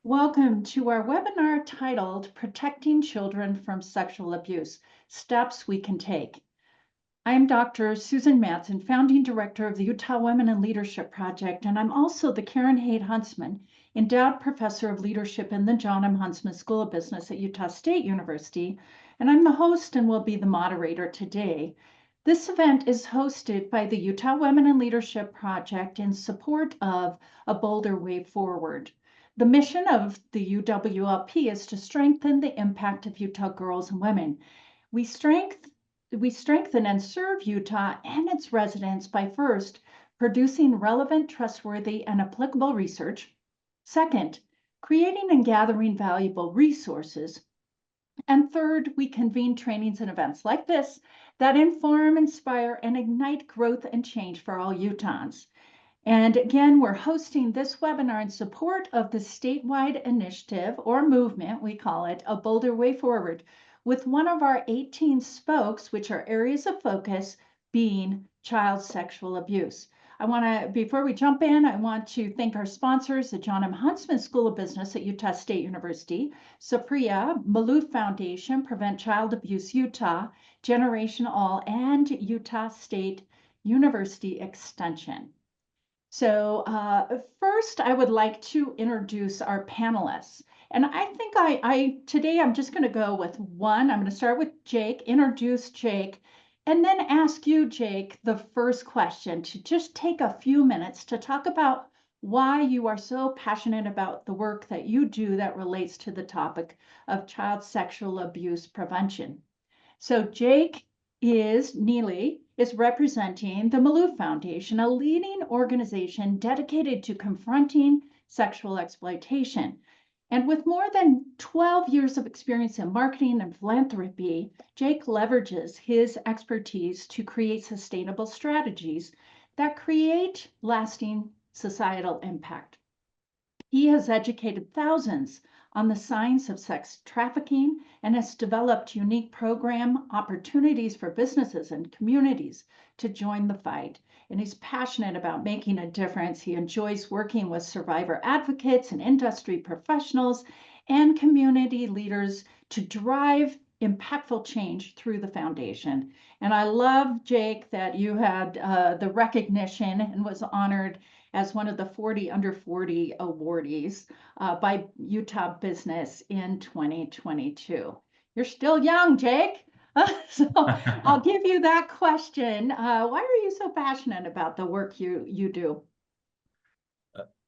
Welcome to our webinar titled Protecting Children from Sexual Abuse, Steps We Can Take. I am Dr. Susan Madsen, Founding Director of the Utah Women in Leadership Project, and I'm also the Karen Haight Huntsman, Endowed Professor of Leadership in the John M. Huntsman School of Business at Utah State University, and I'm the host and will be the moderator today. This event is hosted by the Utah Women in Leadership Project in support of A Bolder Way Forward. The mission of the UWLP is to strengthen the impact of Utah girls and women. We strengthen and serve Utah and its residents by first, producing relevant, trustworthy, and applicable research. Second, creating and gathering valuable resources. And third, we convene trainings and events like this that inform, inspire, and ignite growth and change for all Utahns. And again, we're hosting this webinar in support of the statewide initiative or movement, we call it, A Bolder Way Forward, with one of our 18 spokes, which are areas of focus, being child sexual abuse. Before we jump in, I want to thank our sponsors, the John M. Huntsman School of Business at Utah State University, SAPRIA, Maloof Foundation, Prevent Child Abuse Utah, Generation All, and Utah State University Extension. So first, I would like to introduce our panelists. And I think today I'm just going to go with one. I'm going to start with Jake, introduce Jake, and then ask you, Jake, the first question to just take a few minutes to talk about why you are so passionate about the work that you do that relates to the topic of child sexual abuse prevention. So Jake Neeley is representing the Maloof Foundation, a leading organization dedicated to confronting sexual exploitation. And with more than 12 years of experience in marketing and philanthropy, Jake leverages his expertise to create sustainable strategies that create lasting societal impact. He has educated thousands on the science of sex trafficking and has developed unique program opportunities for businesses and communities to join the fight. And he's passionate about making a difference. He enjoys working with survivor advocates and industry professionals and community leaders to drive impactful change through the foundation. And I love, Jake, that you had the recognition and was honored as one of the 40 under 40 awardees by Utah Business in 2022. You're still young, Jake. So I'll give you that question. Why are you so passionate about the work you do?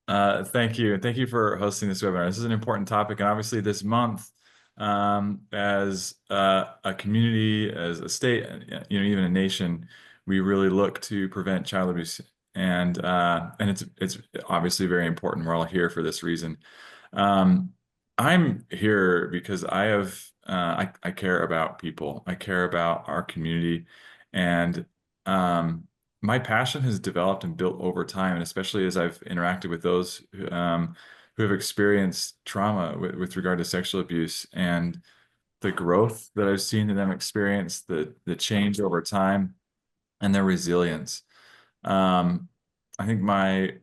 Thank you. Thank you for hosting this webinar. This is an important topic. And obviously this month, as a community, as a state, even a nation, we really look to prevent child abuse. And it's obviously very important. We're all here for this reason. I'm here because I care about people. I care about our community, and my passion has developed and built over time, and especially as I've interacted with those who have experienced trauma with regard to sexual abuse, and the growth that I've seen in them experience, the change over time, and their resilience. I think my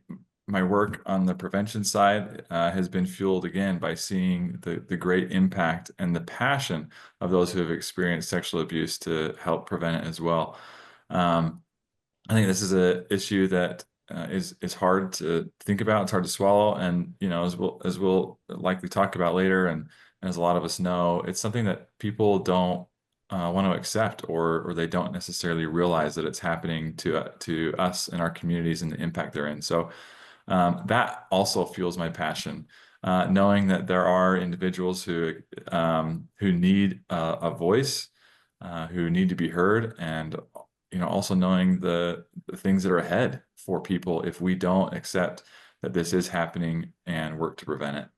work on the prevention side has been fueled again by seeing the great impact and the passion of those who have experienced sexual abuse to help prevent it as well. I think this is an issue that is hard to think about. It's hard to swallow, and as we'll likely talk about later, and as a lot of us know, it's something that people don't want to accept, or they don't necessarily realize that it's happening to us and our communities and the impact they're in. So that also fuels my passion, knowing that there are individuals who need a voice, who need to be heard, and also knowing the things that are ahead for people if we don't accept that this is happening and work to prevent it.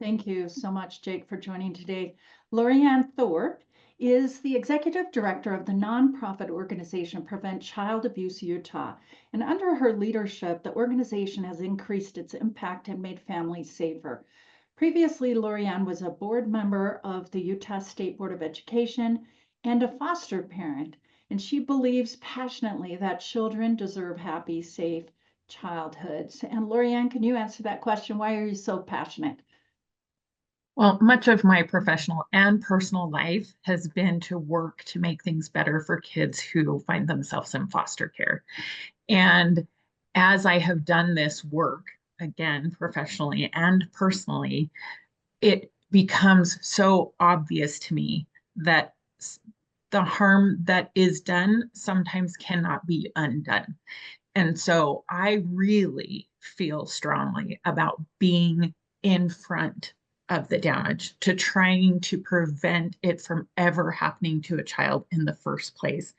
Thank you so much, Jake, for joining today. Laurieann Thorpe is the executive director of the nonprofit organization Prevent Child Abuse Utah. And under her leadership, the organization has increased its impact and made families safer. Previously, Laurieann was a board member of the Utah State Board of Education and a foster parent. And she believes passionately that children deserve happy, safe childhoods. And Laurieann, can you answer that question? Why are you so passionate? Well, much of my professional and personal life has been to work to make things better for kids who find themselves in foster care. And as I have done this work, again, professionally and personally, it becomes so obvious to me that the harm that is done sometimes cannot be undone. And so I really feel strongly about being in front of the damage, to trying to prevent it from ever happening to a child in the first place,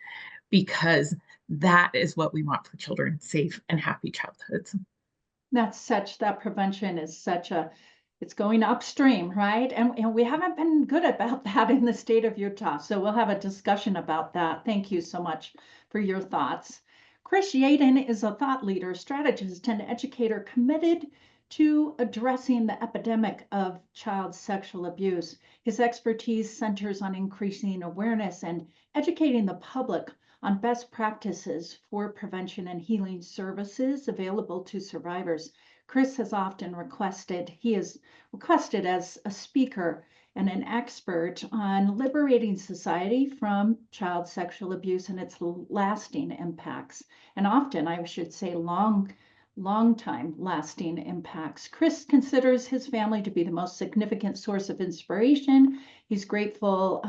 because that is what we want for children, safe and happy childhoods. That prevention is it's going upstream, right? And we haven't been good about that in the state of Utah. So we'll have a discussion about that. Thank you so much for your thoughts. Chris Yadon is a thought leader, strategist, and educator committed to addressing the epidemic of child sexual abuse. His expertise centers on increasing awareness and educating the public on best practices for prevention and healing services available to survivors. Chris has often he is requested as a speaker and an expert on liberating society from child sexual abuse and its lasting impacts. And often, I should say, long time lasting impacts. Chris considers his family to be the most significant source of inspiration. He's grateful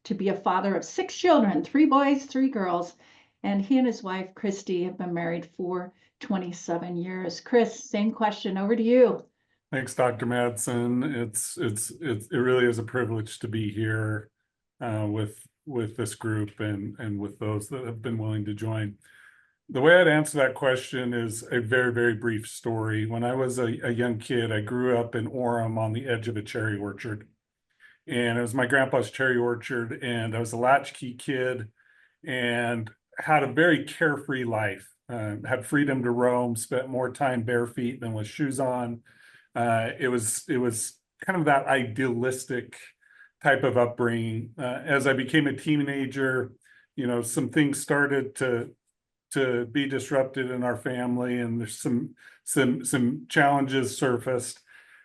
to be a father of 6 children, 3 boys, 3 girls, and he and his wife, Christy, have been married for 27 years. Chris, same question, over to you. Thanks, Dr. Madsen. It really is a privilege to be here with this group and with those that have been willing to join. The way I'd answer that question is a very, very brief story. When I was a young kid, I grew up in Orem on the edge of a cherry orchard. And it was my grandpa's cherry orchard, and I was a latchkey kid and had a very carefree life. Had freedom to roam, spent more time bare feet than with shoes on. It was kind of that idealistic type of upbringing. As I became a teenager, some things started to be disrupted in our family, and there's some challenges surfaced.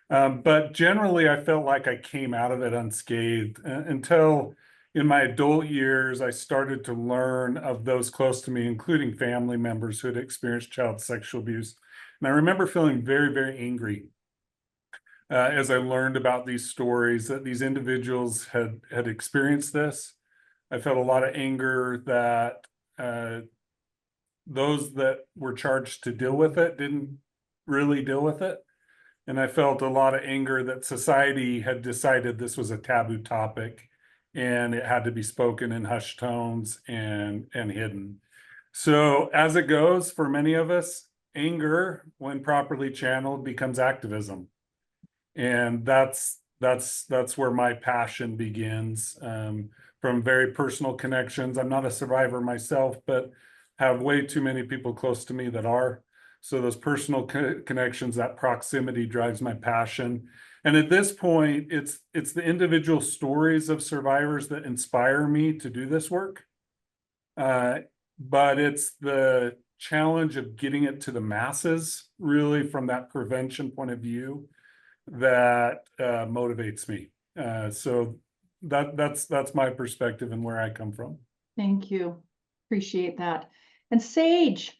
But generally, I felt like I came out of it unscathed until in my adult years, I started to learn of those close to me, including family members who had experienced child sexual abuse. And I remember feeling very, very angry as I learned about these stories that these individuals had experienced this. I felt a lot of anger that those that were charged to deal with it didn't really deal with it. And I felt a lot of anger that society had decided this was a taboo topic and it had to be spoken in hushed tones and hidden. So as it goes for many of us, anger, when properly channeled, becomes activism. And that's where my passion begins, from very personal connections. I'm not a survivor myself, but have way too many people close to me that are. So those personal connections, that proximity drives my passion. And at this point, it's the individual stories of survivors that inspire me to do this work. But it's the challenge of getting it to the masses, really, from that prevention point of view, that motivates me. So that's my perspective and where I come from. Thank you. Appreciate that. And Sage,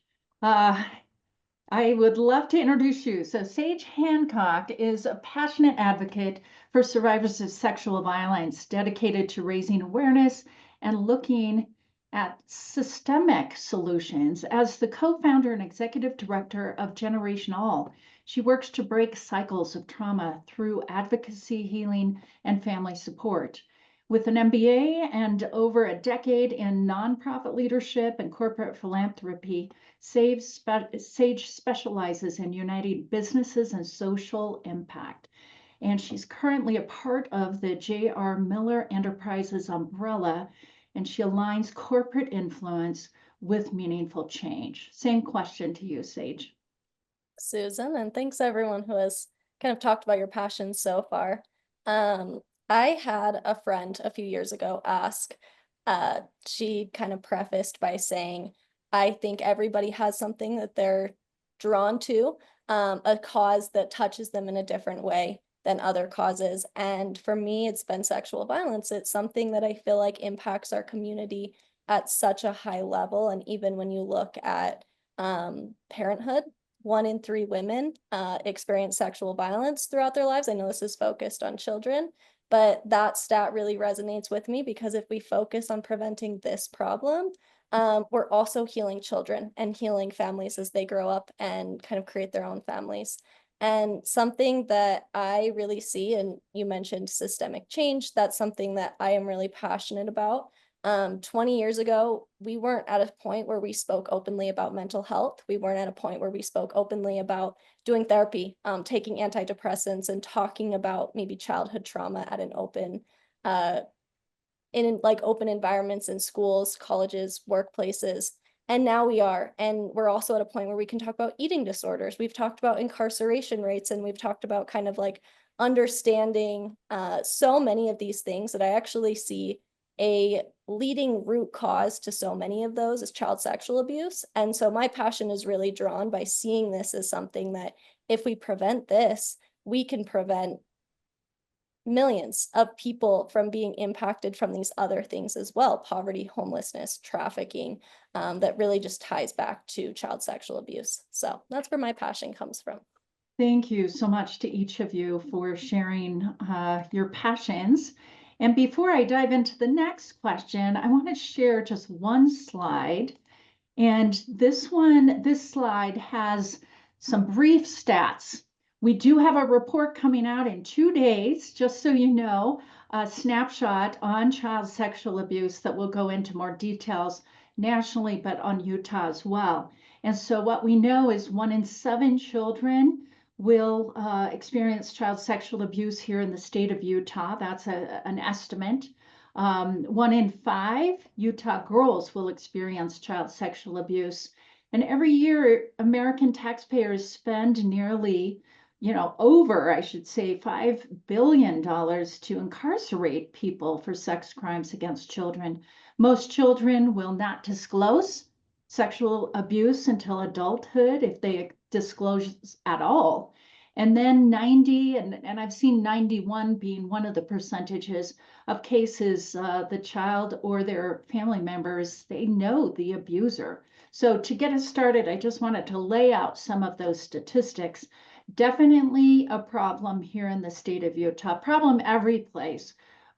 I would love to introduce you. So Sage Hancock is a passionate advocate for survivors of sexual violence, dedicated to raising awareness and looking at systemic solutions. As the co-founder and executive director of Generation All, she works to break cycles of trauma through advocacy, healing, and family support. With an MBA and over a decade in nonprofit leadership and corporate philanthropy, Sage specializes in uniting businesses and social impact. And she's currently a part of the J.R. Miller Enterprises umbrella, and she aligns corporate influence with meaningful change. Same question to you, Sage. Susan, and thanks everyone who has kind of talked about your passions so far. I had a friend a few years ago ask, she kind of prefaced by saying, I think everybody has something that they're drawn to, a cause that touches them in a different way. than other causes. And for me, it's been sexual violence. It's something that I feel like impacts our community at such a high level. And even when you look at parenthood, 1 in 3 women experience sexual violence throughout their lives. I know this is focused on children, but that stat really resonates with me, because if we focus on preventing this problem, we're also healing children and healing families as they grow up and kind of create their own families. And something that I really see, and you mentioned systemic change, that's something that I am really passionate about. 20 years ago, we weren't at a point where we spoke openly about mental health. We weren't at a point where we spoke openly about doing therapy, taking antidepressants, and talking about maybe childhood trauma at an open, in like open environments in schools, colleges, workplaces. And now we are. And we're also at a point where we can talk about eating disorders. We've talked about incarceration rates, and we've talked about kind of like understanding so many of these things that I actually see a leading root cause to so many of those is child sexual abuse. And so my passion is really drawn by seeing this as something that if we prevent this, we can prevent millions of people from being impacted from these other things as well: poverty, homelessness, trafficking, that really just ties back to child sexual abuse. So that's where my passion comes from. Thank you so much to each of you for sharing your passions. And before I dive into the next question, I want to share just one slide. And this slide has some brief stats. We do have a report coming out in 2 days, just so you know, a snapshot on child sexual abuse that will go into more details nationally, but on Utah as well. And so what we know is 1 in 7 children will experience child sexual abuse here in the state of Utah. That's an estimate. 1 in 5 Utah girls will experience child sexual abuse. And every year, American taxpayers spend nearly, over, I should say, $5 billion to incarcerate people for sex crimes against children. Most children will not disclose sexual abuse until adulthood, if they disclose at all. And then 90, and I've seen 91 being one of the percentages of cases, the child or their family members, they know the abuser. So to get us started, I just wanted to lay out some of those statistics. Definitely a problem here in the state of Utah, problem every place.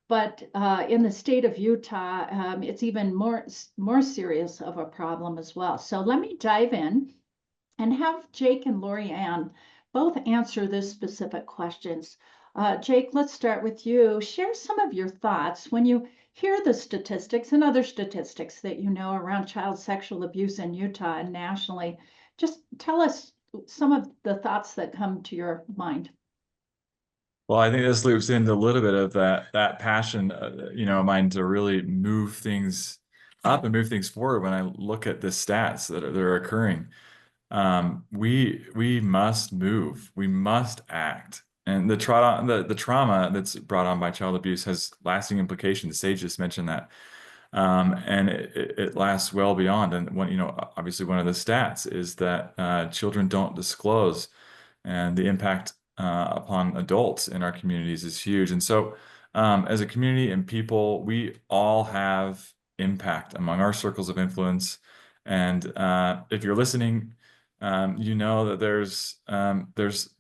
But in the state of Utah, it's even more serious of a problem as well. So let me dive in and have Jake and Laurieann both answer this specific questions. Jake, let's start with you. Share some of your thoughts when you hear the statistics and other statistics that you know around child sexual abuse in Utah and nationally. Just tell us some of the thoughts that come to your mind. Well, I think this loops into a little bit of that passion, of mine to really move things up and move things forward. When I look at the stats that are occurring, we must move, we must act, and the trauma that's brought on by child abuse has lasting implications. Sage just mentioned that, and it lasts well beyond. And obviously one of the stats is that children don't disclose, and the impact upon adults in our communities is huge. And so as a community and people, we all have impact among our circles of influence. And if you're listening, you know that there's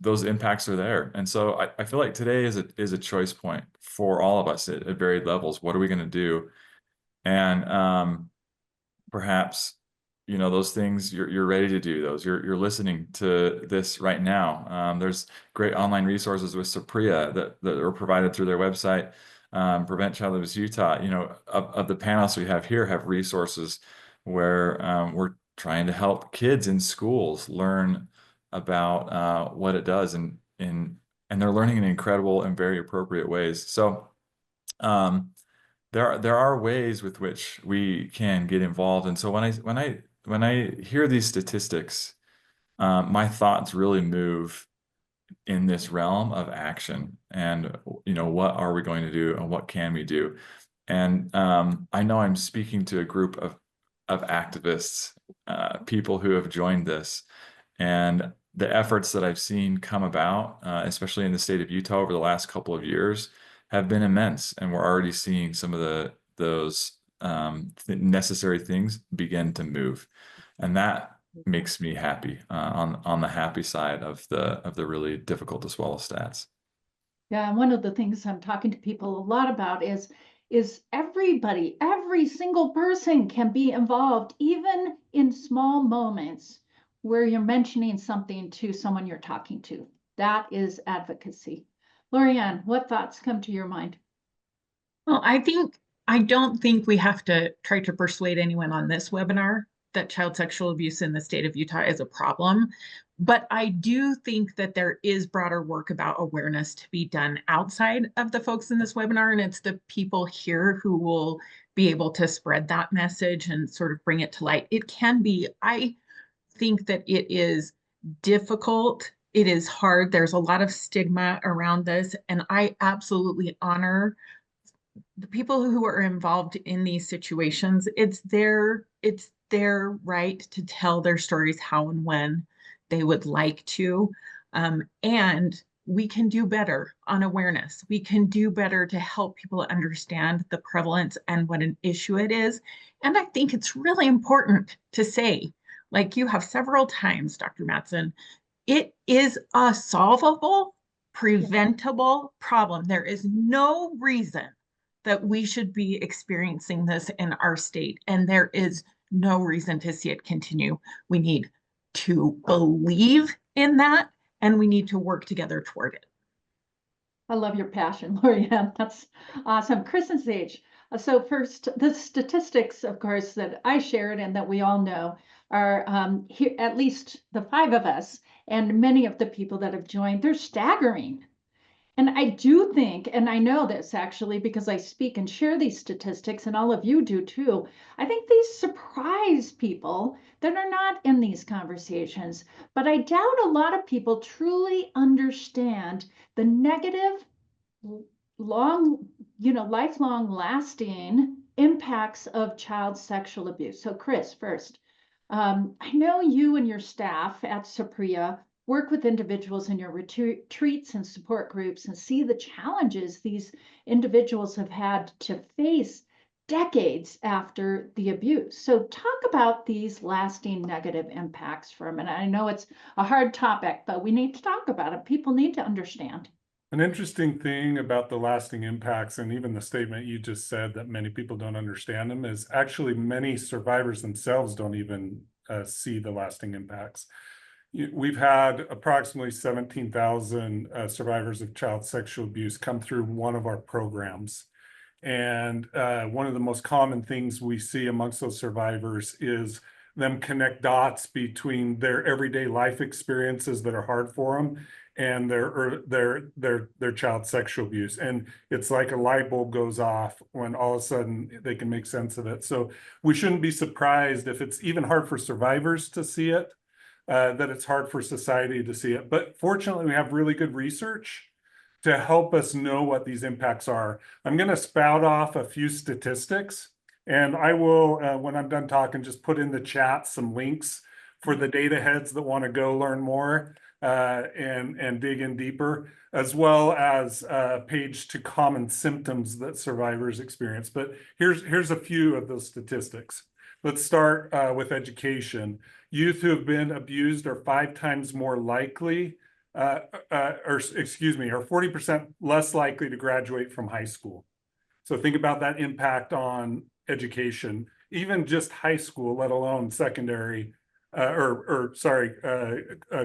those impacts are there. And so I feel like today is a choice point for all of us at varied levels. What are we going to do? And perhaps those things you're ready to do those. You're listening to this right now. There's great online resources with Supriya that are provided through their website. Prevent Child Abuse Utah. Of the panelists we have here have resources where we're trying to help kids in schools learn about what it does, and they're learning in incredible and very appropriate ways. So there are ways with which we can get involved. And so when I hear these statistics, my thoughts really move in this realm of action. And what are we going to do, and what can we do? And I know I'm speaking to a group of activists, people who have joined this, and the efforts that I've seen come about, especially in the state of Utah over the last couple of years, have been immense, and we're already seeing some of those necessary things begin to move, and that makes me happy on the happy side of the really difficult to swallow stats. Yeah, and one of the things I'm talking to people a lot about is everybody, every single person can be involved, even in small moments where you're mentioning something to someone you're talking to. That is advocacy. Laurieann, what thoughts come to your mind? Well, I don't think we have to try to persuade anyone on this webinar that child sexual abuse in the state of Utah is a problem. But I do think that there is broader work about awareness to be done outside of the folks in this webinar. And it's the people here who will be able to spread that message and sort of bring it to light. It can be, I think that it is difficult. It is hard. There's a lot of stigma around this. And I absolutely honor the people who are involved in these situations. It's their right to tell their stories how and when they would like to. And we can do better on awareness. We can do better to help people understand the prevalence and what an issue it is. And I think it's really important to say, like you have several times, Dr. Madsen, it is a solvable, preventable problem. There is no reason that we should be experiencing this in our state, and there is no reason to see it continue. We need to believe in that, and we need to work together toward it. I love your passion, Laurieann. That's awesome. Chris and Sage. So first, the statistics, of course, that I shared and that we all know are here, at least the 5 of us and many of the people that have joined, they're staggering. And I do think, and I know this actually because I speak and share these statistics, and all of you do too, I think these surprise people that are not in these conversations. But I doubt a lot of people truly understand the negative, long, lifelong lasting impacts of child sexual abuse. So Chris, first, I know you and your staff at Sapria work with individuals in your retreats and support groups and see the challenges these individuals have had to face decades after the abuse. So talk about these lasting negative impacts for a minute. I know it's a hard topic, but we need to talk about it. People need to understand. An interesting thing about the lasting impacts, and even the statement you just said that many people don't understand them, is actually many survivors themselves don't even see the lasting impacts. We've had approximately 17,000 survivors of child sexual abuse come through one of our programs. And one of the most common things we see amongst those survivors is them connect dots between their everyday life experiences that are hard for them and their child sexual abuse. And it's like a light bulb goes off when all of a sudden they can make sense of it. So we shouldn't be surprised if it's even hard for survivors to see it, that it's hard for society to see it. But fortunately, we have really good research to help us know what these impacts are. I'm going to spout off a few statistics, and I will, when I'm done talking, just put in the chat some links for the data heads that want to go learn more and dig in deeper, as well as a page to common symptoms that survivors experience. But here's a few of those statistics. Let's start with education. Youth who have been abused are 5 times more likely, are 40% less likely to graduate from high school. So think about that impact on education, even just high school, let alone secondary,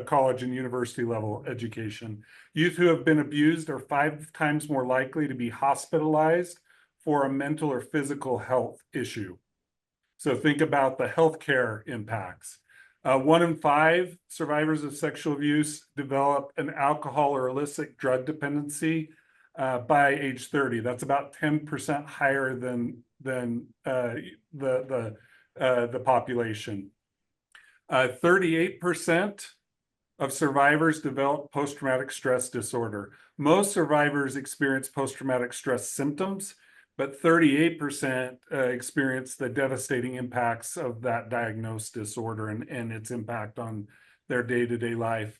college and university level education. Youth who have been abused are 5 times more likely to be hospitalized for a mental or physical health issue. So think about the healthcare impacts. 1 in 5 survivors of sexual abuse develop an alcohol or illicit drug dependency by age 30. That's about 10% higher than the population. 38% of survivors develop post-traumatic stress disorder. Most survivors experience post-traumatic stress symptoms, but 38% experience the devastating impacts of that diagnosed disorder and its impact on their day-to-day life.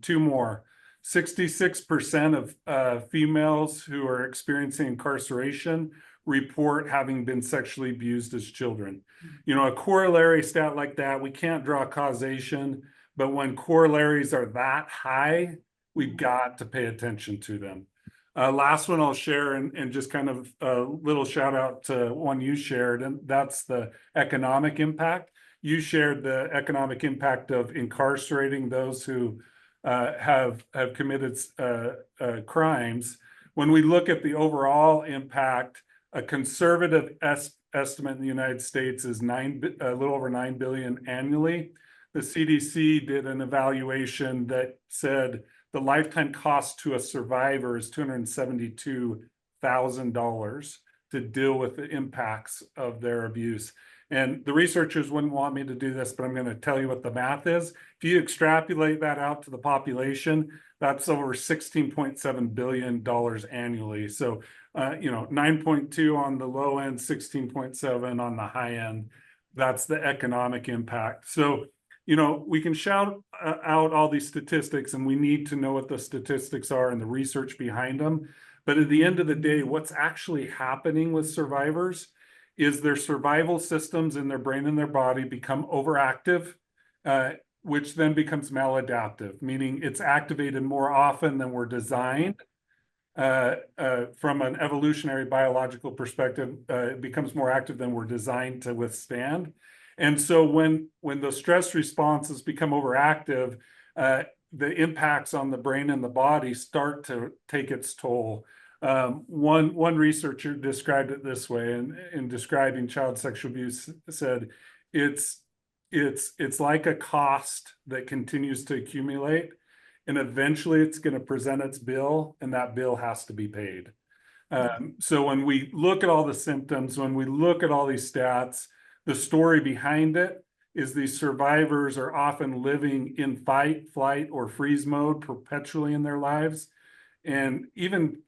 Two more. 66% of females who are experiencing incarceration report having been sexually abused as children. You know, a corollary stat like that, we can't draw causation, but when corollaries are that high, we've got to pay attention to them. Last one I'll share, and just kind of a little shout out to one you shared, and that's the economic impact. You shared the economic impact of incarcerating those who have committed crimes. When we look at the overall impact, a conservative estimate in the United States is a little over 9 billion annually. The CDC did an evaluation that said the lifetime cost to a survivor is $272,000 to deal with the impacts of their abuse. And the researchers wouldn't want me to do this, but I'm going to tell you what the math is. If you extrapolate that out to the population, that's over $16.7 billion annually. So, you know, 9.2 on the low end, 16.7 on the high end. That's the economic impact. So, you know, we can shout out all these statistics, and we need to know what the statistics are and the research behind them. But at the end of the day, what's actually happening with survivors is their survival systems in their brain and their body become overactive, which then becomes maladaptive, meaning it's activated more often than we're designed. From an evolutionary biological perspective, it becomes more active than we're designed to withstand. And so when the stress responses become overactive, the impacts on the brain and the body start to take its toll. One researcher described it this way, and in describing child sexual abuse, said it's like a cost that continues to accumulate, and eventually it's going to present its bill, and that bill has to be paid. So when we look at all the symptoms, when we look at all these stats, the story behind it is these survivors are often living in fight, flight, or freeze mode perpetually in their lives. And even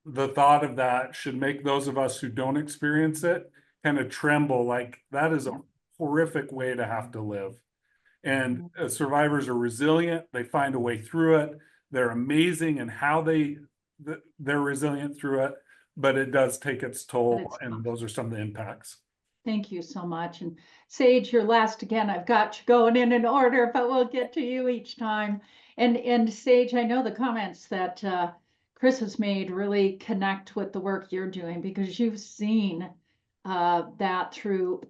the thought of that should make those of us who don't experience it kind of tremble, like that is a horrific way to have to live. And survivors are resilient. They find a way through it. They're amazing in how they're resilient through it, but it does take its toll, and those are some of the impacts. Thank you so much. And Sage, you're last again. I've got you going in an order, but we'll get to you each time. And Sage, I know the comments that Chris has made really connect with the work you're doing, because you've seen that through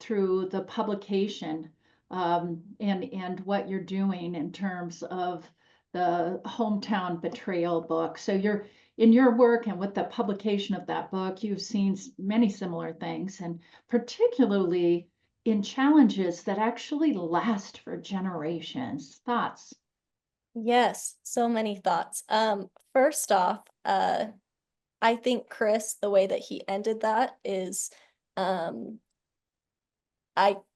the publication and what you're doing in terms of the Hometown Betrayal book. So you're in your work and with the publication of that book, you've seen many similar things, and particularly in challenges that actually last for generations. Thoughts? Yes, so many thoughts. First off, I think Chris, the way that he ended that is, I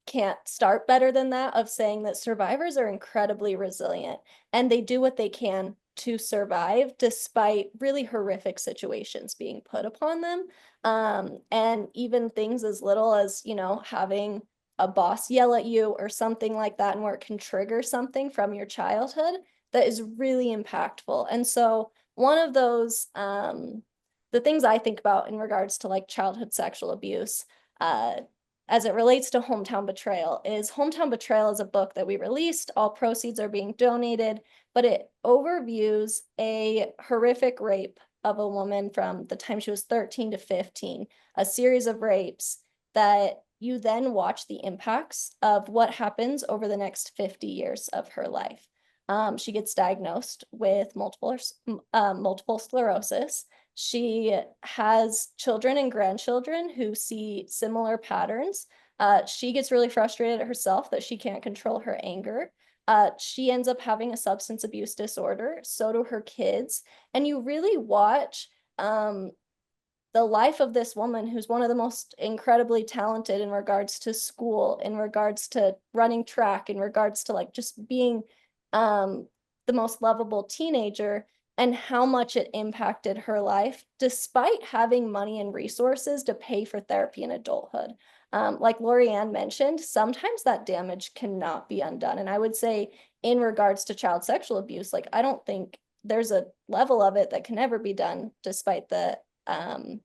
can't start better than that, of saying that survivors are incredibly resilient and they do what they can to survive despite really horrific situations being put upon them. And even things as little as, you know, having a boss yell at you or something like that, and where it can trigger something from your childhood that is really impactful. And so one of those, the things I think about in regards to like childhood sexual abuse, as it relates to Hometown Betrayal, is Hometown Betrayal is a book that we released. All proceeds are being donated, but it overviews a horrific rape of a woman from the time she was 13 to 15, a series of rapes that you then watch the impacts of what happens over the next 50 years of her life. She gets diagnosed with multiple sclerosis. She has children and grandchildren who see similar patterns. She gets really frustrated at herself that she can't control her anger. She ends up having a substance abuse disorder. So do her kids. And you really watch the life of this woman, who's one of the most incredibly talented in regards to school, in regards to running track, in regards to like just being the most lovable teenager, and how much it impacted her life despite having money and resources to pay for therapy in adulthood. like Laurieann mentioned, sometimes that damage cannot be undone. And I would say in regards to child sexual abuse, like I don't think there's a level of it that can never be done despite the kind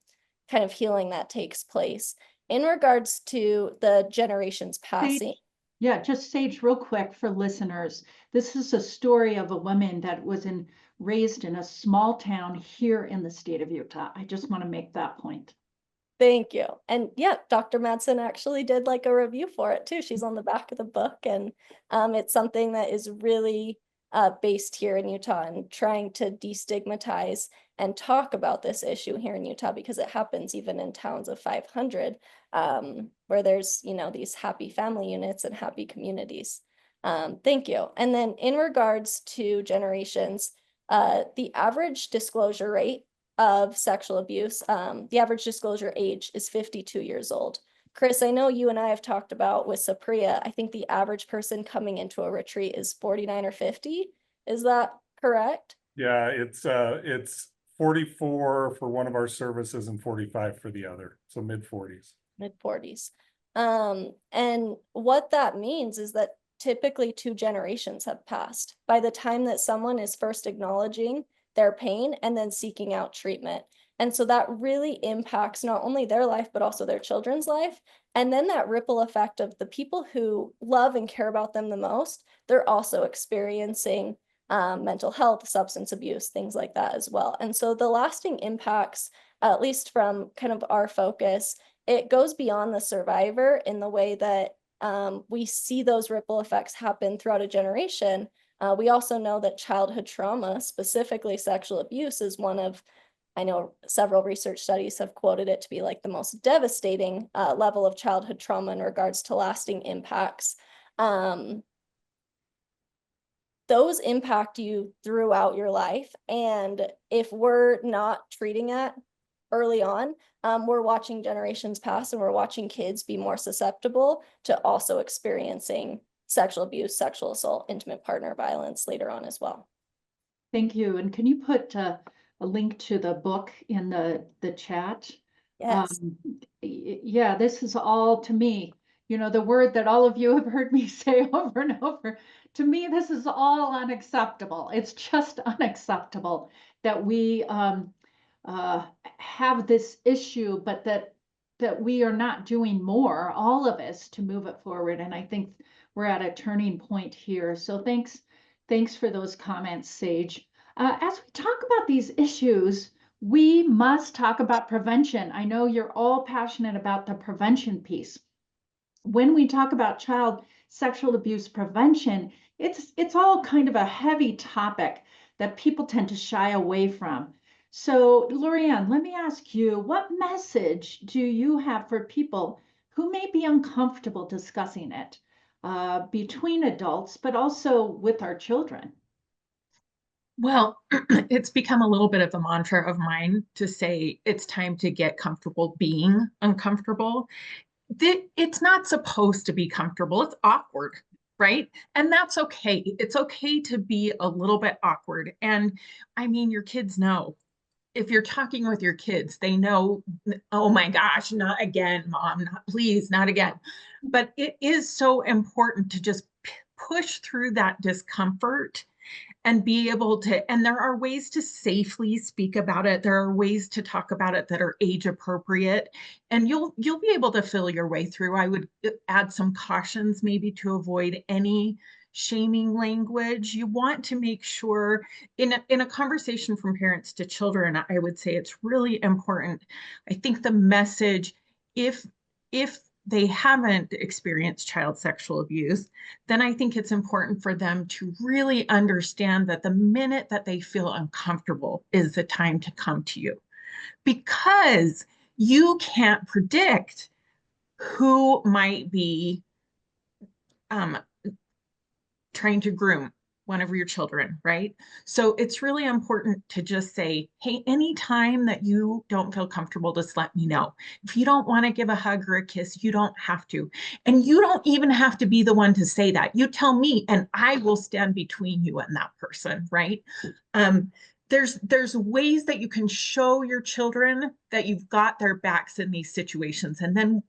of healing that takes place. In regards to the generations passing. Yeah, just Sage, real quick for listeners. This is a story of a woman that was raised in a small town here in the state of Utah. I just want to make that point. Thank you. And yeah, Dr. Madsen actually did like a review for it too. She's on the back of the book, and it's something that is really based here in Utah and trying to destigmatize and talk about this issue here in Utah, because it happens even in towns of 500 where there's, you know, these happy family units and happy communities. Thank you. And then in regards to generations, the average disclosure rate of sexual abuse, the average disclosure age is 52 years old. Chris, I know you and I have talked about with Supriya, I think the average person coming into a retreat is 49 or 50. Is that correct? Yeah, it's 44 for one of our services and 45 for the other. So mid-40s. Mid-40s. And what that means is that typically 2 generations have passed by the time that someone is first acknowledging their pain and then seeking out treatment. And so that really impacts not only their life, but also their children's life. And then that ripple effect of the people who love and care about them the most, they're also experiencing mental health, substance abuse, things like that as well. And so the lasting impacts, at least from kind of our focus, it goes beyond the survivor in the way that we see those ripple effects happen throughout a generation. We also know that childhood trauma, specifically sexual abuse, is one of, I know several research studies have quoted it to be like the most devastating level of childhood trauma in regards to lasting impacts. Those impact you throughout your life. And if we're not treating it early on, we're watching generations pass, and we're watching kids be more susceptible to also experiencing sexual abuse, sexual assault, intimate partner violence later on as well. Thank you. And can you put a link to the book in the chat? Yes. Yeah, this is all, to me, you know, the word that all of you have heard me say over and over. To me, this is all unacceptable. It's just unacceptable that we have this issue, but that we are not doing more, all of us, to move it forward. And I think we're at a turning point here. So thanks for those comments, Sage. As we talk about these issues, we must talk about prevention. I know you're all passionate about the prevention piece. When we talk about child sexual abuse prevention, it's all kind of a heavy topic that people tend to shy away from. So, Laurieann, let me ask you, what message do you have for people who may be uncomfortable discussing it between adults, but also with our children? Well, it's become a little bit of a mantra of mine to say it's time to get comfortable being uncomfortable. It's not supposed to be comfortable. It's awkward, right? And that's okay. It's okay to be a little bit awkward. And I mean, your kids know. If you're talking with your kids, they know, oh my gosh, not again, mom, please, not again. But it is so important to just push through that discomfort and be able to, and there are ways to safely speak about it. There are ways to talk about it that are age appropriate, and you'll be able to feel your way through. I would add some cautions maybe to avoid any shaming language. You want to make sure in a conversation from parents to children, I would say it's really important. I think the message, if they haven't experienced child sexual abuse, then I think it's important for them to really understand that the minute that they feel uncomfortable is the time to come to you, because you can't predict who might be trying to groom one of your children, right? So it's really important to just say, hey, anytime that you don't feel comfortable, just let me know. If you don't want to give a hug or a kiss, you don't have to. And you don't even have to be the one to say that. You tell me, and I will stand between you and that person, right? There's ways that you can show your children that you've got their backs in these situations. And then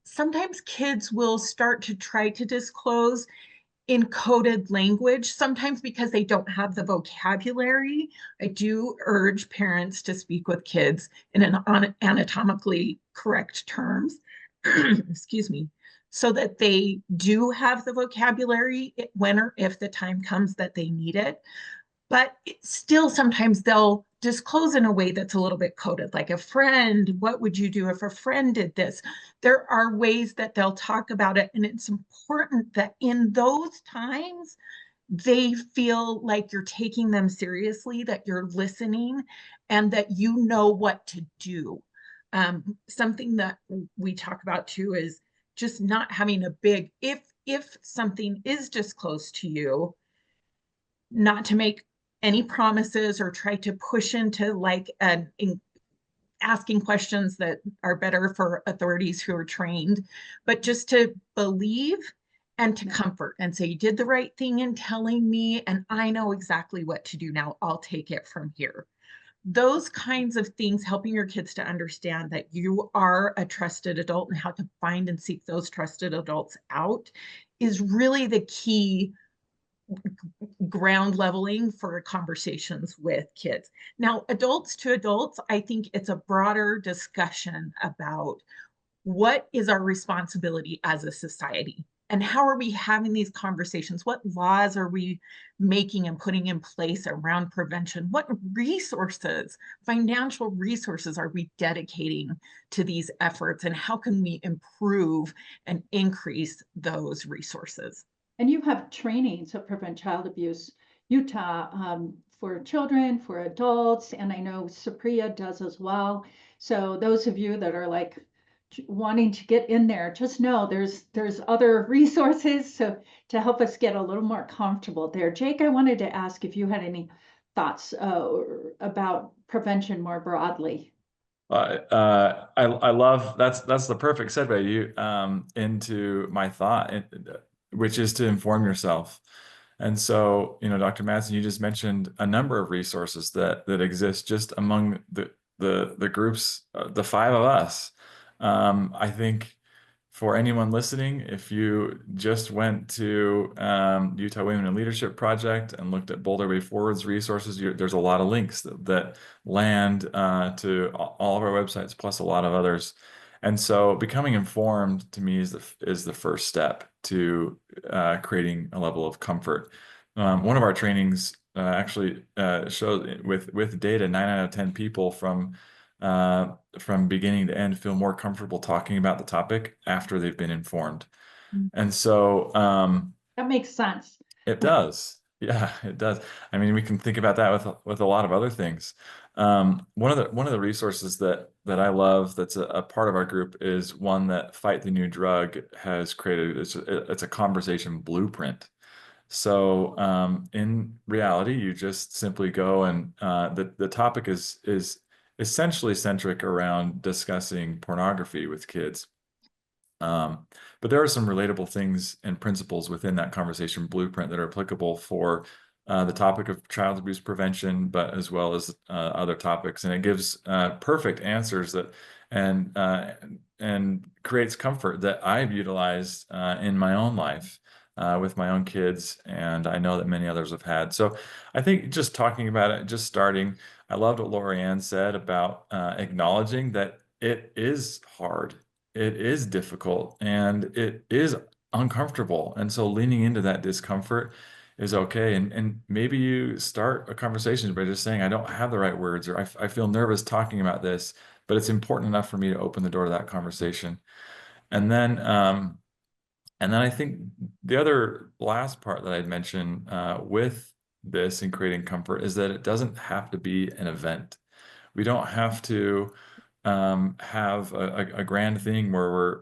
sometimes kids will start to try to disclose in coded language, sometimes because they don't have the vocabulary. I do urge parents to speak with kids in an anatomically correct terms, excuse me, so that they do have the vocabulary when or if the time comes that they need it. But still, sometimes they'll disclose in a way that's a little bit coded, like a friend. What would you do if a friend did this? There are ways that they'll talk about it. And it's important that in those times, they feel like you're taking them seriously, that you're listening, and that you know what to do. Something that we talk about too is just not having a big, if something is disclosed to you, not to make any promises or try to push into like asking questions that are better for authorities who are trained, but just to believe and to comfort and say, you did the right thing in telling me, and I know exactly what to do now. I'll take it from here. Those kinds of things, helping your kids to understand that you are a trusted adult and how to find and seek those trusted adults out, is really the key ground leveling for conversations with kids. Now, adults to adults, I think it's a broader discussion about what is our responsibility as a society and how are we having these conversations? What laws are we making and putting in place around prevention? What resources, financial resources, are we dedicating to these efforts, and how can we improve and increase those resources? And you have trainings of Prevent Child Abuse Utah for children, for adults, and I know Supriya does as well. So those of you that are like wanting to get in there, just know there's other resources so to help us get a little more comfortable there. Jake, I wanted to ask if you had any thoughts about prevention more broadly. I love that's the perfect segue into my thought, which is to inform yourself. And so, Dr. Madsen, you just mentioned a number of resources that exist just among the groups, the five of us. I think for anyone listening, if you just went to Utah Women in Leadership Project and looked at Boulder Way Forward's resources, there's a lot of links that land to all of our websites, plus a lot of others. And so becoming informed to me is the first step to creating a level of comfort. One of our trainings actually showed with data, 9 out of 10 people from beginning to end feel more comfortable talking about the topic after they've been informed. And so that makes sense. It does. Yeah, it does. I mean, we can think about that with a lot of other things. One of the resources that I love that's a part of our group is one that Fight the New Drug has created. It's a conversation blueprint. So in reality, you just simply go and the topic is essentially centric around discussing pornography with kids. But there are some relatable things and principles within that conversation blueprint that are applicable for the topic of child abuse prevention, but as well as other topics. And it gives perfect answers and creates comfort that I've utilized in my own life with my own kids, and I know that many others have had. So I think just talking about it, just starting, I loved what Laurieann said about acknowledging that it is hard. It is difficult and it is uncomfortable. And so leaning into that discomfort is okay. And maybe you start a conversation by just saying, I don't have the right words, or I feel nervous talking about this, but it's important enough for me to open the door to that conversation. And then I think the other last part that I'd mention with this and creating comfort is that it doesn't have to be an event. We don't have to have a grand thing where we're,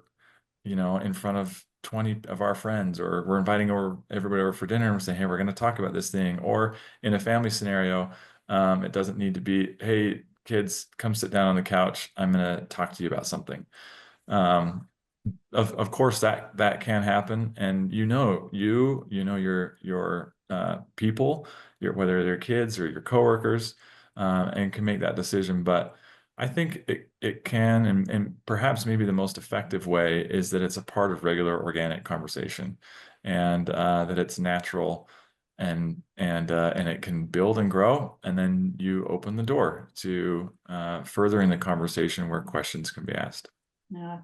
in front of 20 of our friends, or we're inviting everybody over for dinner and we're saying, hey, we're going to talk about this thing. Or in a family scenario, it doesn't need to be, hey, kids, come sit down on the couch. I'm going to talk to you about something. Of course that can happen, and your people, whether they're kids or your coworkers, and can make that decision. But I think it can, and perhaps maybe the most effective way is that it's a part of regular organic conversation, and that it's natural, and it can build and grow, and then you open the door to furthering the conversation where questions can be asked. Yeah,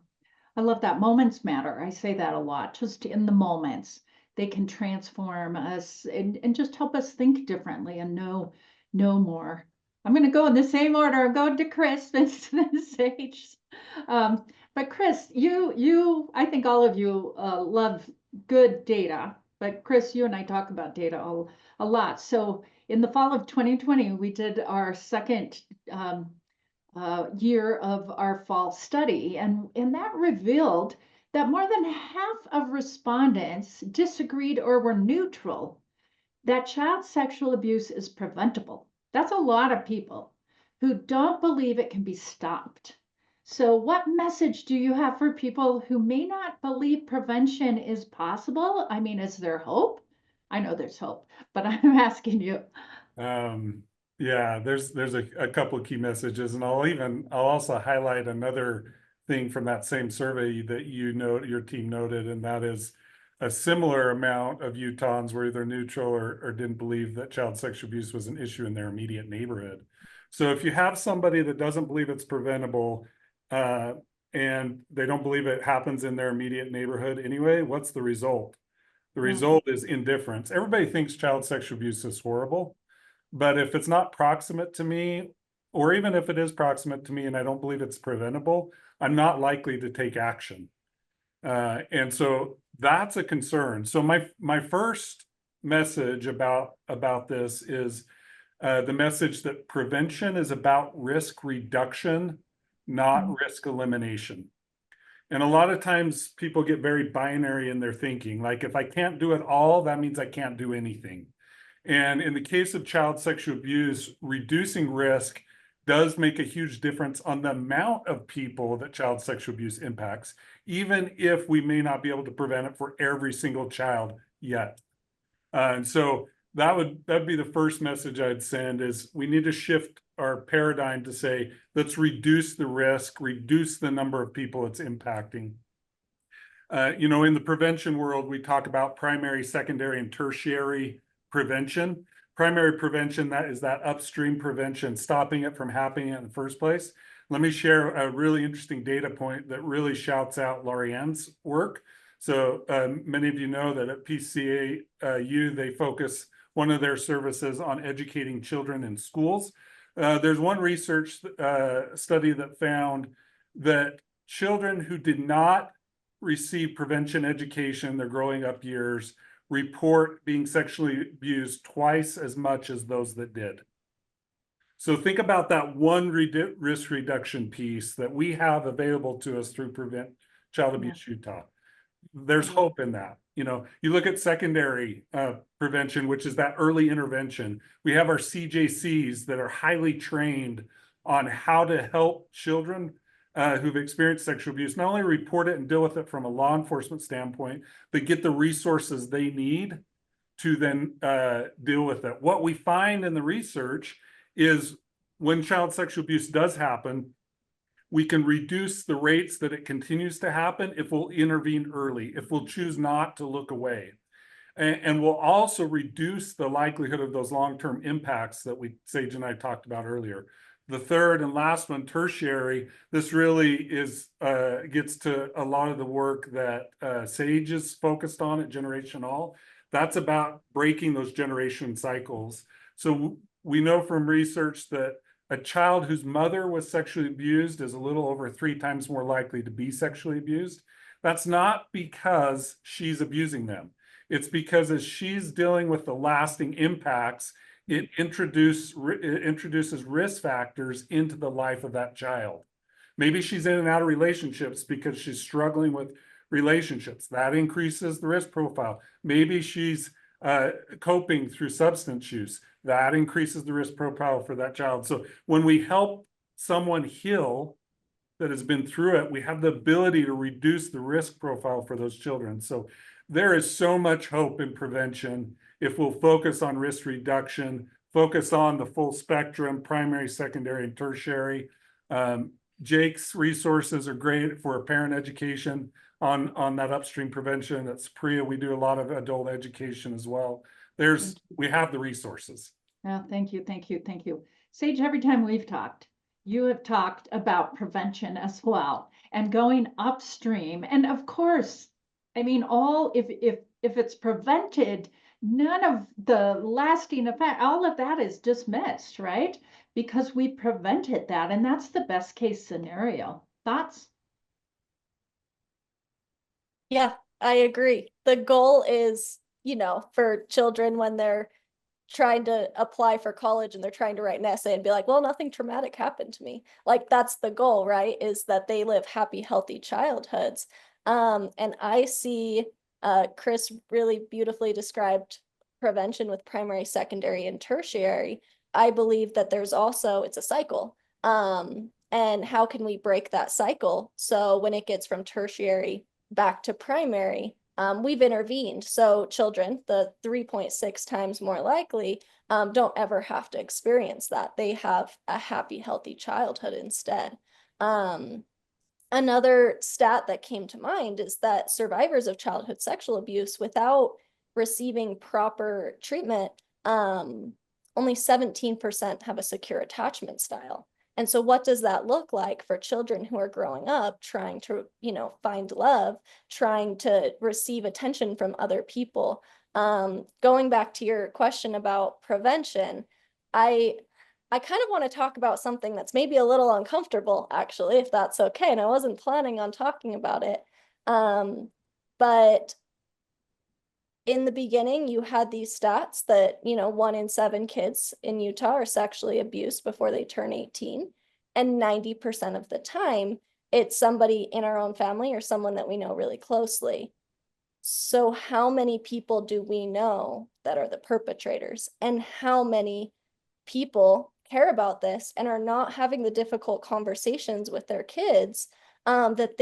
I love that. Moments matter. I say that a lot. Just in the moments, they can transform us and just help us think differently and know more. I'm going to go in the same order. I'm going to Chris, then Sage. But Chris, I think all of you love good data. But Chris, you and I talk about data a lot. So in the fall of 2020, we did our second year of our fall study, and that revealed that more than half of respondents disagreed or were neutral that child sexual abuse is preventable. That's a lot of people who don't believe it can be stopped. So, what message do you have for people who may not believe prevention is possible? I mean, is there hope? I know there's hope, but I'm asking you. Yeah, there's a couple of key messages, and I'll also highlight another thing from that same survey that your team noted, and that is a similar amount of Utahns were either neutral or didn't believe that child sexual abuse was an issue in their immediate neighborhood. So if you have somebody that doesn't believe it's preventable, and they don't believe it happens in their immediate neighborhood anyway, what's the result? The result is indifference. Everybody thinks child sexual abuse is horrible. But if it's not proximate to me, or even if it is proximate to me and I don't believe it's preventable, I'm not likely to take action. And so that's a concern. So my first message about this is the message that prevention is about risk reduction, not risk elimination. And a lot of times people get very binary in their thinking. Like, if I can't do it all, that means I can't do anything. And in the case of child sexual abuse, reducing risk does make a huge difference on the amount of people that child sexual abuse impacts, even if we may not be able to prevent it for every single child yet. And so that'd be the first message I'd send, is we need to shift our paradigm to say, let's reduce the risk, reduce the number of people it's impacting. In the prevention world, we talk about primary, secondary, and tertiary prevention. Primary prevention, that is that upstream prevention, stopping it from happening in the first place. Let me share a really interesting data point that really shouts out Laurieann's work. So many of you know that at PCAU, they focus one of their services on educating children in schools. There's one research study that found that children who did not receive prevention education their growing up years report being sexually abused twice as much as those that did. So think about that one risk reduction piece that we have available to us through Prevent Child Abuse Utah. There's hope in that. You look at secondary prevention, which is that early intervention. We have our CJCs that are highly trained on how to help children who've experienced sexual abuse, not only report it and deal with it from a law enforcement standpoint, but get the resources they need to then deal with it. What we find in the research is when child sexual abuse does happen, we can reduce the rates that it continues to happen if we'll intervene early, if we'll choose not to look away. And we'll also reduce the likelihood of those long-term impacts that Sage and I talked about earlier. The third and last one, tertiary, this really gets to a lot of the work that Sage is focused on at Generation All. That's about breaking those generation cycles. So we know from research that a child whose mother was sexually abused is a little over 3 times more likely to be sexually abused. That's not because she's abusing them. It's because as she's dealing with the lasting impacts, it introduces risk factors into the life of that child. Maybe she's in and out of relationships because she's struggling with relationships. That increases the risk profile. Maybe she's coping through substance use. That increases the risk profile for that child. So when we help someone heal that has been through it, we have the ability to reduce the risk profile for those children. So there is so much hope in prevention if we'll focus on risk reduction, focus on the full spectrum, primary, secondary, and tertiary. Jake's resources are great for parent education on that upstream prevention. At Sapria, we do a lot of adult education as well. We have the resources. Oh, thank you, thank you, thank you. Sage, every time we've talked, you have talked about prevention as well and going upstream. And of course, I mean, if it's prevented, none of the lasting effect, all of that is dismissed, right? Because we prevented that, and that's the best case scenario. Thoughts? Yeah, I agree. The goal is, for children when they're trying to apply for college and they're trying to write an essay and be like, well, nothing traumatic happened to me. Like, that's the goal, right? Is that they live happy, healthy childhoods. And I see Chris really beautifully described prevention with primary, secondary, and tertiary. I believe that there's also, it's a cycle. And how can we break that cycle? So when it gets from tertiary back to primary, we've intervened. So children, the 3.6 times more likely, don't ever have to experience that. They have a happy, healthy childhood instead. Another stat that came to mind is that survivors of childhood sexual abuse without receiving proper treatment, only 17% have a secure attachment style. And so what does that look like for children who are growing up trying to, find love, trying to receive attention from other people? Going back to your question about prevention, I kind of want to talk about something that's maybe a little uncomfortable, actually, if that's okay. And I wasn't planning on talking about it. But in the beginning, you had these stats that, 1 in 7 kids in Utah are sexually abused before they turn 18. And 90% of the time, it's somebody in our own family or someone that we know really closely. So how many people do we know that are the perpetrators? And how many people care about this and are not having the difficult conversations with their kids that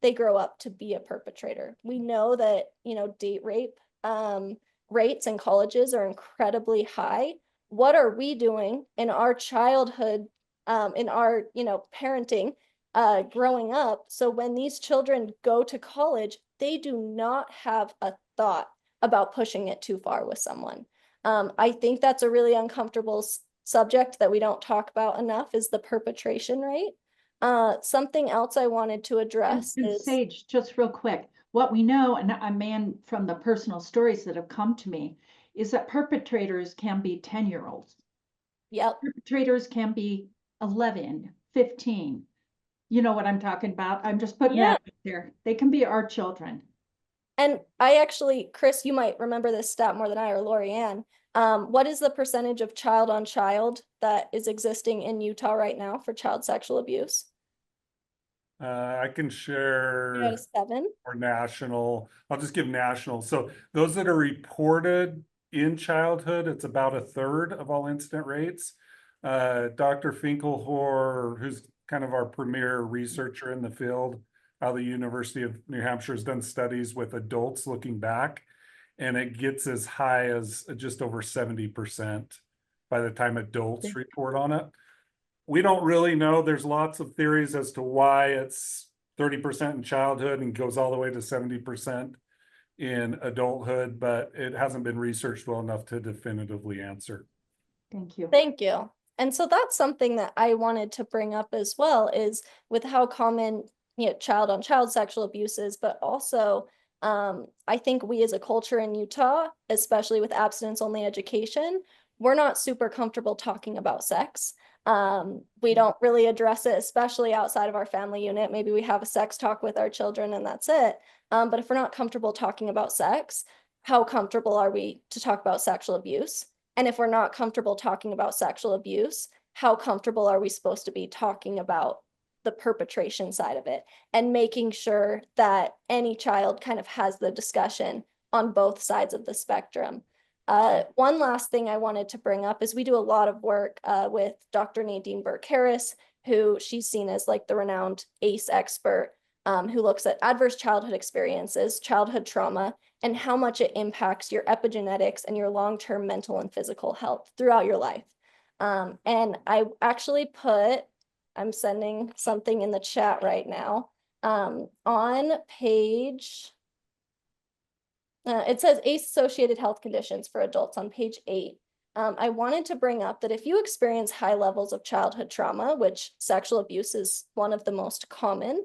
they grow up to be a perpetrator? We know that, date rape rates in colleges are incredibly high. What are we doing in our childhood, in our, parenting, growing up? So when these children go to college, they do not have a thought about pushing it too far with someone. I think that's a really uncomfortable subject that we don't talk about enough, is the perpetration rate. Something else I wanted to address is Sage, just real quick, what we know, and a man from the personal stories that have come to me, is that perpetrators can be 10-year-olds. Yep. Perpetrators can be 11, 15. You know what I'm talking about? I'm just putting that out there. They can be our children. And I actually, Chris, you might remember this stat more than I, or Laurieann. What is the percentage of child on child that is existing in Utah right now for child sexual abuse? I can share. Out of 7. Or national. I'll just give national. So those that are reported in childhood, it's about 1/3 of all incident rates. Dr. Finkelhor, who's kind of our premier researcher in the field out of the University of New Hampshire, has done studies with adults looking back, and it gets as high as just over 70% by the time adults report on it. We don't really know. There's lots of theories as to why it's 30% in childhood and goes all the way to 70% in adulthood, but it hasn't been researched well enough to definitively answer. Thank you. Thank you. And so that's something that I wanted to bring up as well, is with how common, child on child sexual abuse is, but also I think we as a culture in Utah, especially with abstinence only education, we're not super comfortable talking about sex. We don't really address it, especially outside of our family unit. Maybe we have a sex talk with our children and that's it. But if we're not comfortable talking about sex, how comfortable are we to talk about sexual abuse? And if we're not comfortable talking about sexual abuse, how comfortable are we supposed to be talking about the perpetration side of it, and making sure that any child kind of has the discussion on both sides of the spectrum? One last thing I wanted to bring up is we do a lot of work with Dr. Nadine Burke-Harris, who she's seen as like the renowned ACE expert, who looks at adverse childhood experiences, childhood trauma, and how much it impacts your epigenetics and your long-term mental and physical health throughout your life. And I actually put, I'm sending something in the chat right now. On page, it says ACE-associated health conditions for adults on page 8. I wanted to bring up that if you experience high levels of childhood trauma, which sexual abuse is one of the most common,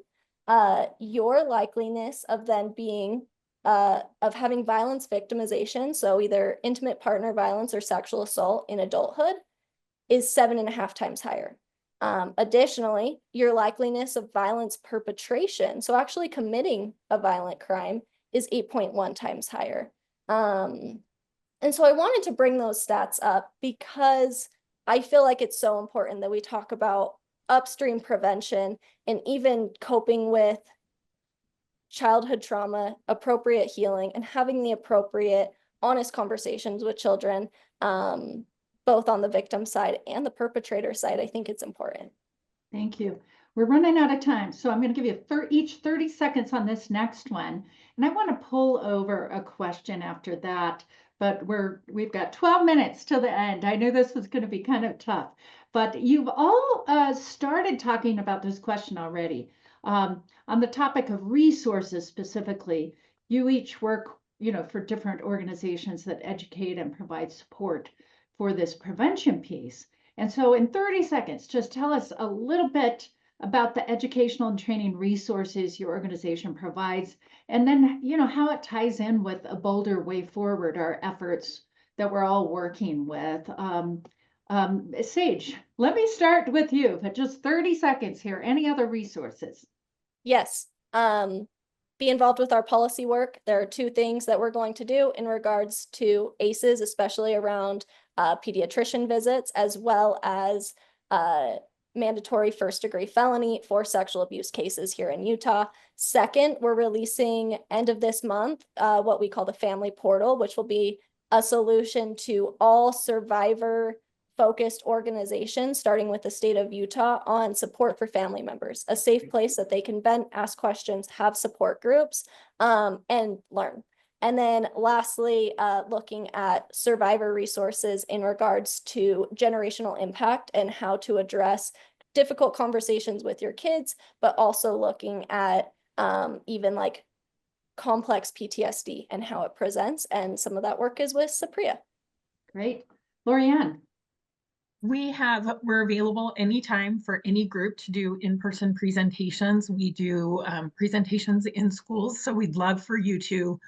your likeliness of then being of having violence victimization, so either intimate partner violence or sexual assault in adulthood, is 7.5 times higher. Additionally, your likeliness of violence perpetration, so actually committing a violent crime, is 8.1 times higher. And so I wanted to bring those stats up because I feel like it's so important that we talk about upstream prevention and even coping with childhood trauma, appropriate healing, and having the appropriate honest conversations with children, both on the victim side and the perpetrator side. I think it's important. Thank you. We're running out of time, so I'm going to give you each 30 seconds on this next one. And I want to pull over a question after that, but we've got 12 minutes till the end. I knew this was going to be kind of tough, but you've all started talking about this question already. On the topic of resources specifically, you each work, for different organizations that educate and provide support for this prevention piece. And so in 30 seconds, just tell us a little bit about the educational and training resources your organization provides, and then, how it ties in with a bolder way forward, our efforts that we're all working with. Sage, let me start with you, but just 30 seconds here. Any other resources? Yes. Be involved with our policy work. There are 2 things that we're going to do in regards to ACEs, especially around pediatrician visits, as well as mandatory first-degree felony for sexual abuse cases here in Utah. Second, we're releasing end of this month what we call the Family Portal, which will be a solution to all survivor-focused organizations, starting with the state of Utah, on support for family members, a safe place that they can vent, ask questions, have support groups, and learn. And then lastly, looking at survivor resources in regards to generational impact and how to address difficult conversations with your kids, but also looking at even like complex PTSD and how it presents. And some of that work is with Sapria. Great. Laurieann. We're available anytime for any group to do in-person presentations. We do presentations in schools, so we'd love for you to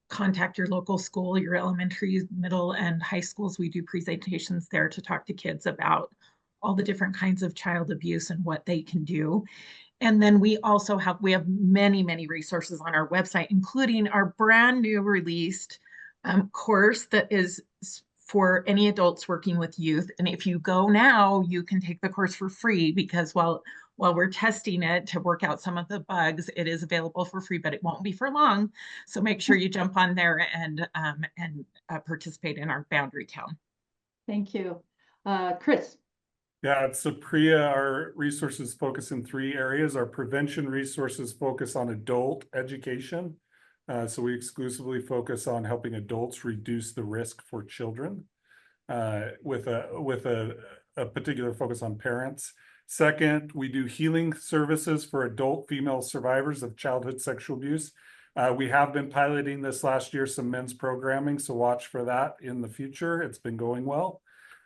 contact your local school, your elementary, middle, and high schools. We do presentations there to talk to kids about all the different kinds of child abuse and what they can do. And then we also have many, many resources on our website, including our brand new released course that is for any adults working with youth. And if you go now, you can take the course for free, because while we're testing it to work out some of the bugs, it is available for free, but it won't be for long. So make sure you jump on there and participate in our Boundary Town. Thank you. Chris. Yeah, at Sapria, our resources focus in 3 areas. Our prevention resources focus on adult education. So we exclusively focus on helping adults reduce the risk for children, with a particular focus on parents. Second, we do healing services for adult female survivors of childhood sexual abuse. We have been piloting this last year, some men's programming, so watch for that in the future. It's been going well.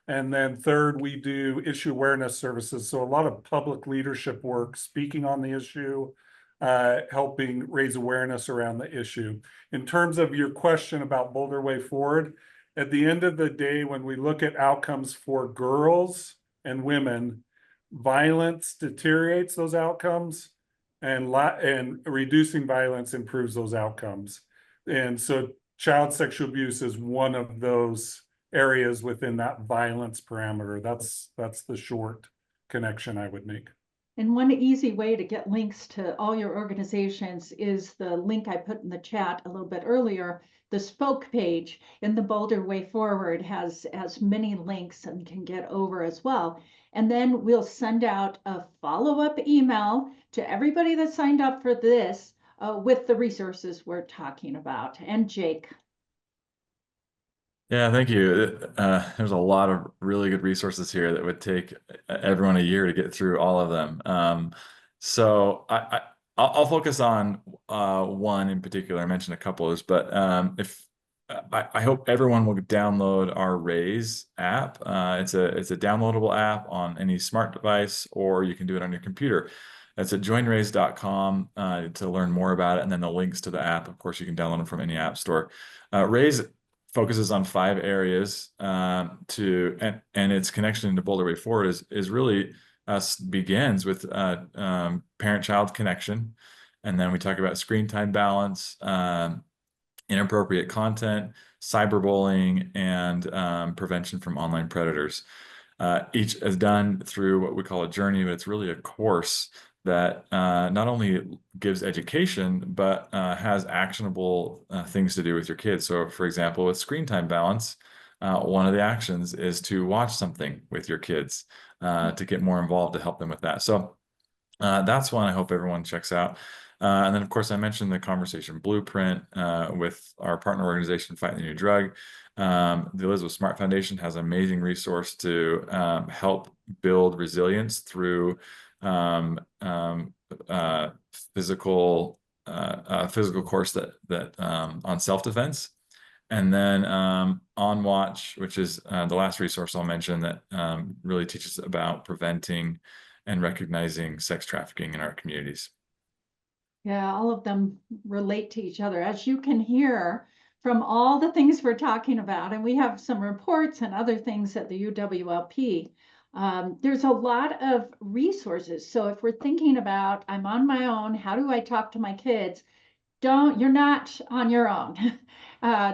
And then third, we do issue awareness services. So a lot of public leadership work, speaking on the issue, helping raise awareness around the issue. In terms of your question about bolder way forward, at the end of the day, when we look at outcomes for girls and women, violence deteriorates those outcomes, and reducing violence improves those outcomes. And so child sexual abuse is one of those areas within that violence parameter. That's the short connection I would make. And one easy way to get links to all your organizations is the link I put in the chat a little bit earlier. The Spoke page in the Bolder Way Forward has many links and can get over as well. And then we'll send out a follow-up email to everybody that signed up for this with the resources we're talking about. And Jake. Yeah, thank you. There's a lot of really good resources here that would take everyone a year to get through all of them. So I'll focus on one in particular. I mentioned a couple others, but if I hope everyone will download our Raise app. It's a downloadable app on any smart device, or you can do it on your computer. That's at joinraise.com to learn more about it, and then the links to the app. Of course, you can download them from any app store. Raise focuses on 5 areas and its connection to Boulder Way Forward is really begins with parent-child connection, and then we talk about screen time balance, inappropriate content, cyberbullying, and prevention from online predators. Each is done through what we call a journey, but it's really a course that not only gives education, but has actionable things to do with your kids. So for example, with screen time balance, one of the actions is to watch something with your kids to get more involved, to help them with that. So that's one I hope everyone checks out. And then, of course, I mentioned the conversation blueprint with our partner organization, Fight the New Drug. The Elizabeth Smart Foundation has an amazing resource to help build resilience through physical course that on self-defense. And then On Watch, which is the last resource I'll mention, that really teaches about preventing and recognizing sex trafficking in our communities. Yeah, all of them relate to each other. As you can hear from all the things we're talking about, and we have some reports and other things at the UWLP, there's a lot of resources. So if we're thinking about, I'm on my own, how do I talk to my kids? You're not on your own.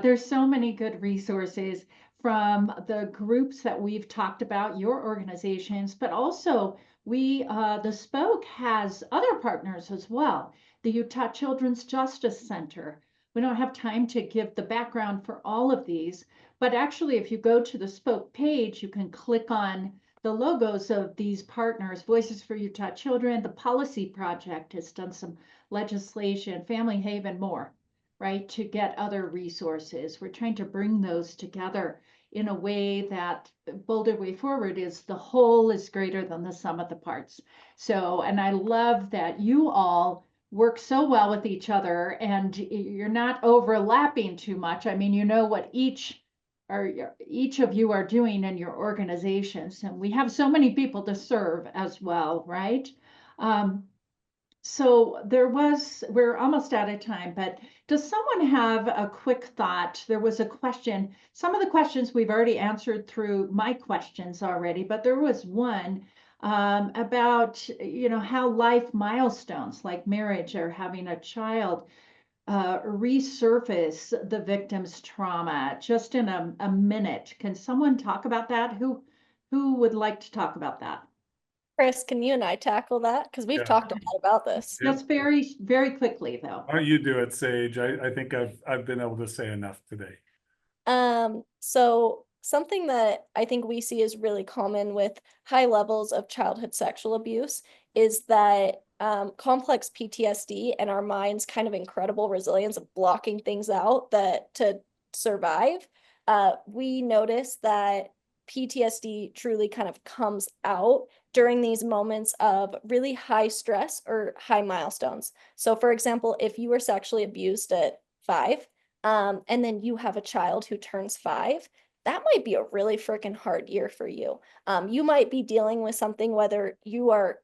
There's so many good resources from the groups that we've talked about, your organizations, but also the Spoke has other partners as well. The Utah Children's Justice Center. We don't have time to give the background for all of these, but actually, if you go to the Spoke page, you can click on the logos of these partners. Voices for Utah Children, the Policy Project has done some legislation, Family Haven, more, right, to get other resources. We're trying to bring those together in a way that Boulder Way Forward is the whole is greater than the sum of the parts. So, and I love that you all work so well with each other and you're not overlapping too much. I mean, you know what each of you are doing in your organizations, and we have so many people to serve as well, right? So we're almost out of time, but does someone have a quick thought? There was a question. Some of the questions we've already answered through my questions already, but there was one about, how life milestones like marriage or having a child resurface the victim's trauma. Just in a minute, can someone talk about that? Who would like to talk about that? Chris, can you and I tackle that? Because we've Yeah. talked a lot about this. Yeah. Just very, very quickly, though. Why don't you do it, Sage? I think I've been able to say enough today. So something that I think we see is really common with high levels of childhood sexual abuse is that complex PTSD and our mind's kind of incredible resilience of blocking things out that to survive. We notice that PTSD truly kind of comes out during these moments of really high stress or high milestones. So for example, if you were sexually abused at 5, and then you have a child who turns 5, that might be a really freaking hard year for you. You might be dealing with something, whether you are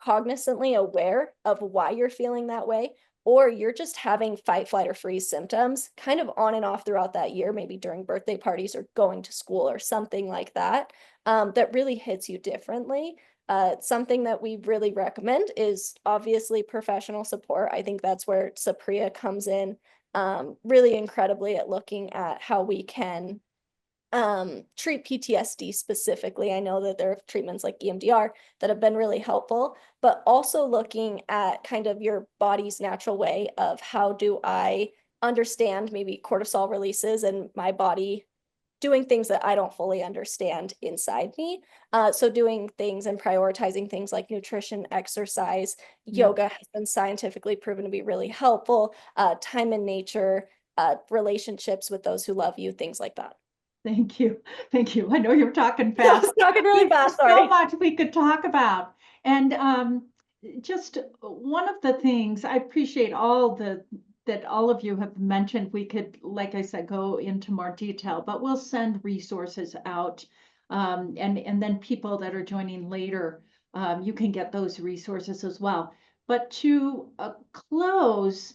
cognizantly aware of why you're feeling that way, or you're just having fight, flight, or freeze symptoms kind of on and off throughout that year, maybe during birthday parties or going to school or something like that, that really hits you differently. Something that we really recommend is obviously professional support. I think that's where Sapria comes in really incredibly at looking at how we can treat PTSD specifically. I know that there are treatments like EMDR that have been really helpful, but also looking at kind of your body's natural way of how do I understand maybe cortisol releases and my body doing things that I don't fully understand inside me. So doing things and prioritizing things like nutrition, exercise, yoga has been scientifically proven to be really helpful, time in nature, relationships with those who love you, things like that. Thank you. Thank you. I know you're talking I fast. was talking really There's fast, sorry. so much we could talk about. And just one of the things I appreciate that all of you have mentioned. We could, like I said, go into more detail, but we'll send resources out. And then people that are joining later, you can get those resources as well. But to close,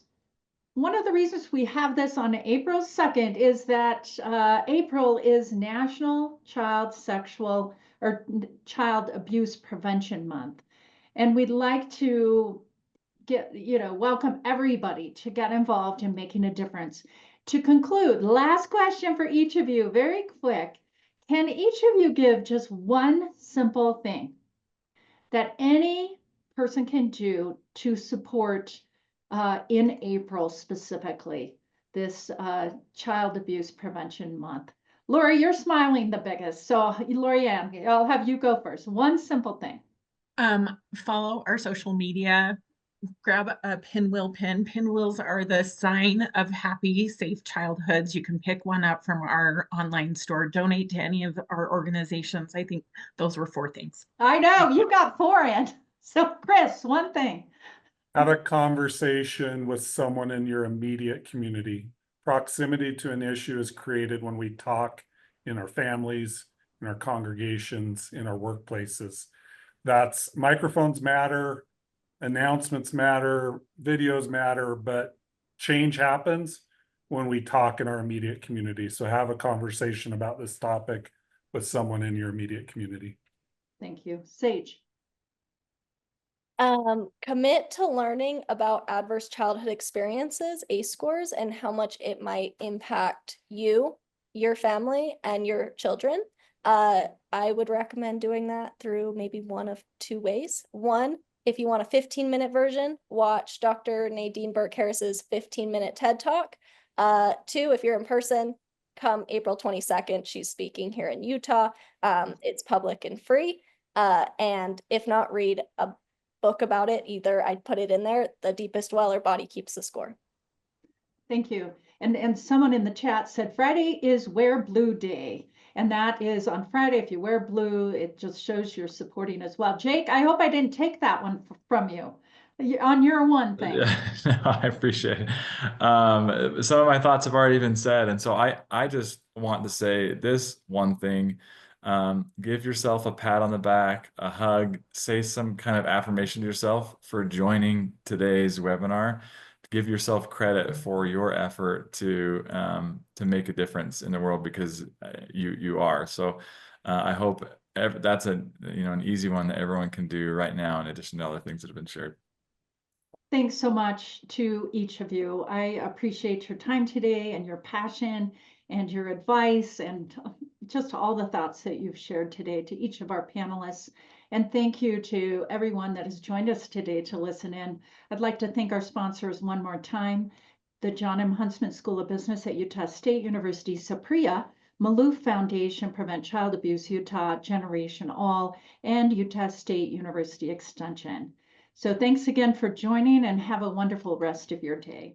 one of the reasons we have this on April 2nd is that April is National Child Abuse Prevention Month. And we'd like to welcome everybody to get involved in making a difference. To conclude, last question for each of you, very quick. Can each of you give just one simple thing that any person can do to support in April specifically, this Child Abuse Prevention Month? Lori, you're smiling the biggest. So Laurieann, I'll have you go first. One simple thing. Follow our social media, grab a pinwheel pin. Pinwheels are the sign of happy, safe childhoods. You can pick one up from our online store, donate to any of our organizations. I think those were 4 things. I know, you got 4 in. So Chris, one thing. Have a conversation with someone in your immediate community. Proximity to an issue is created when we talk in our families, in our congregations, in our workplaces. That's microphones matter, announcements matter, videos matter, but change happens when we talk in our immediate community. So have a conversation about this topic with someone in your immediate community. Thank you. Sage. Commit to learning about adverse childhood experiences, ACE scores, and how much it might impact you, your family, and your children. I would recommend doing that through maybe one of 2 ways. One, if you want a 15-minute version, watch Dr. Nadine Burke-Harris's 15-minute TED Talk. 2, if you're in person, come April 22nd. She's speaking here in Utah. It's public and free. And if not, read a book about it. Either I'd put it in there, The Deepest Well or Body Keeps the Score. Thank you. And someone in the chat said Friday is Wear Blue Day. And that is on Friday. If you wear blue, it just shows you're supporting as well. Jake, I hope I didn't take that one from you on your one thing. No, I appreciate it. Some of my thoughts have already been said. And so I just want to say this one thing. Give yourself a pat on the back, a hug, say some kind of affirmation to yourself for joining today's webinar. Give yourself credit for your effort to make a difference in the world, because you are. So I hope that's an easy one that everyone can do right now, in addition to other things that have been shared. Thanks so much to each of you. I appreciate your time today and your passion and your advice and just all the thoughts that you've shared today to each of our panelists. And thank you to everyone that has joined us today to listen in. I'd like to thank our sponsors one more time: the John M. Huntsman School of Business at Utah State University, SAPRIA, Maloof Foundation, Prevent Child Abuse Utah, Generation All, and Utah State University Extension. So thanks again for joining, and have a wonderful rest of your day.